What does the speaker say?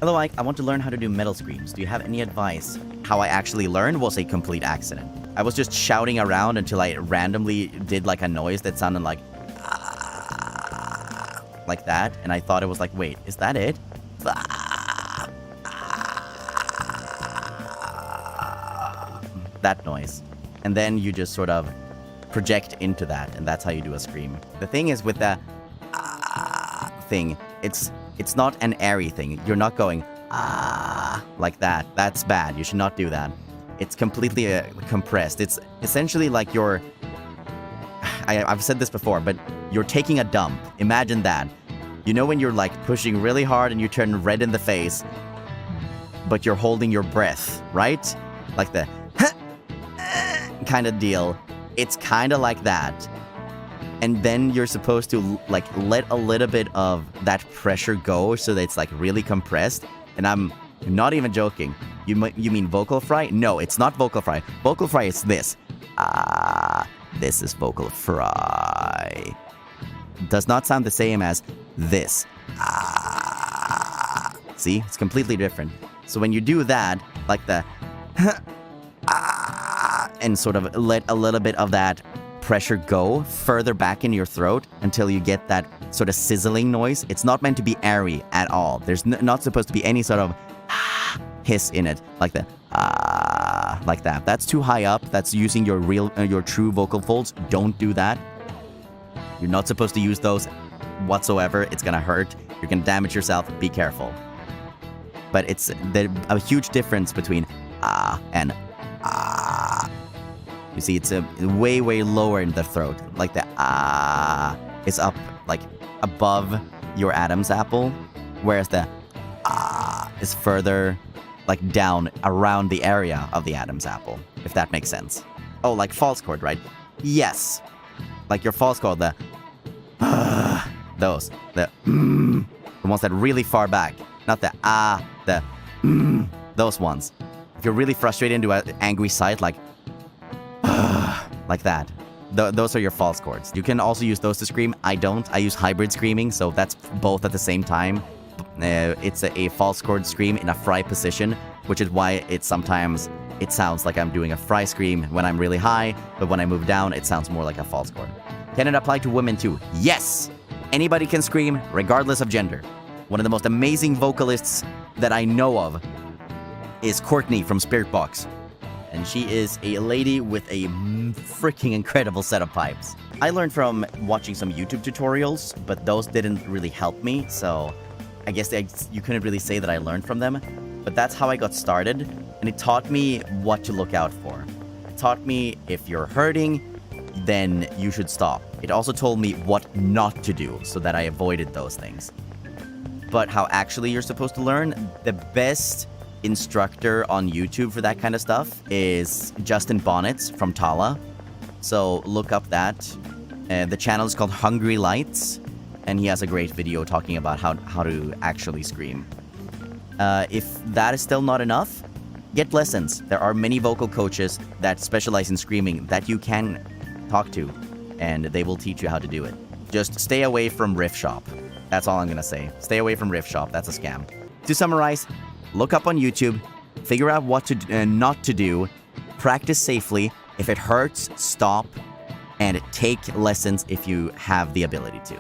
Hello, Ike. I want to learn how to do metal screams. Do you have any advice? How I actually learned was a complete accident. I was just shouting around until I randomly did like a noise that sounded like that, and I thought it was like, wait, is that it? That noise. And then you just sort of project into that, and that's how you do a scream. The thing is with the thing, it's not an airy thing. You're not going like that. That's bad. You should not do that. It's completely compressed. It's essentially like you're... I've said this before, but you're taking a dump. Imagine that. You know when you're like pushing really hard and you turn red in the face, but you're holding your breath, right? Like the kind of deal. It's kind of like that. And then you're supposed to like let a little bit of that pressure go so that it's like really compressed. And I'm not even joking. You mean vocal fry? No, it's not vocal fry. Vocal fry is this. This is vocal fry. Does not sound the same as this. See? It's completely different. So when you do that, like the and sort of let a little bit of that pressure go further back in your throat until you get that sort of sizzling noise. It's not meant to be airy at all. There's not supposed to be any sort of hiss in it, like the like that. That's too high up. That's using your your true vocal folds. Don't do that. You're not supposed to use those whatsoever. It's gonna hurt. You're gonna damage yourself. Be careful. But it's a huge difference between and You see, it's way lower in the throat. Like the is up like above your Adam's apple, whereas the is further like down around the area of the Adam's apple, if that makes sense. Oh, like false chord, right? Yes. Like your false chord, the those, the ones that are really far back, not the the those ones. If you're really frustrated into an angry sight, like like that. Those are your false chords. You can also use those to scream. I don't. I use hybrid screaming, so that's both at the same time. It's a false chord scream in a fry position, which is why it sounds like I'm doing a fry scream when I'm really high, but when I move down, it sounds more like a false chord. Can it apply to women too? Yes! Anybody can scream, regardless of gender. One of the most amazing vocalists that I know of is Courtney from Spirit Box. And she is a lady with a freaking incredible set of pipes. I learned from watching some YouTube tutorials, but those didn't really help me, so I guess you couldn't really say that I learned from them. But that's how I got started, and it taught me what to look out for. It taught me if you're hurting, then you should stop. It also told me what not to do, so that I avoided those things. But how actually you're supposed to learn, the best instructor on YouTube for that kind of stuff is Justin Bonnets from Tala. So look up that. The channel is called Hungry Lights, and he has a great video talking about how to actually scream. If that is still not enough, get lessons. There are many vocal coaches that specialize in screaming that you can talk to, and they will teach you how to do it. Just stay away from Riff Shop. That's all I'm gonna say. Stay away from Riff Shop. That's a scam. To summarize, look up on YouTube, figure out what to not to do, practice safely. If it hurts, stop, and take lessons if you have the ability to.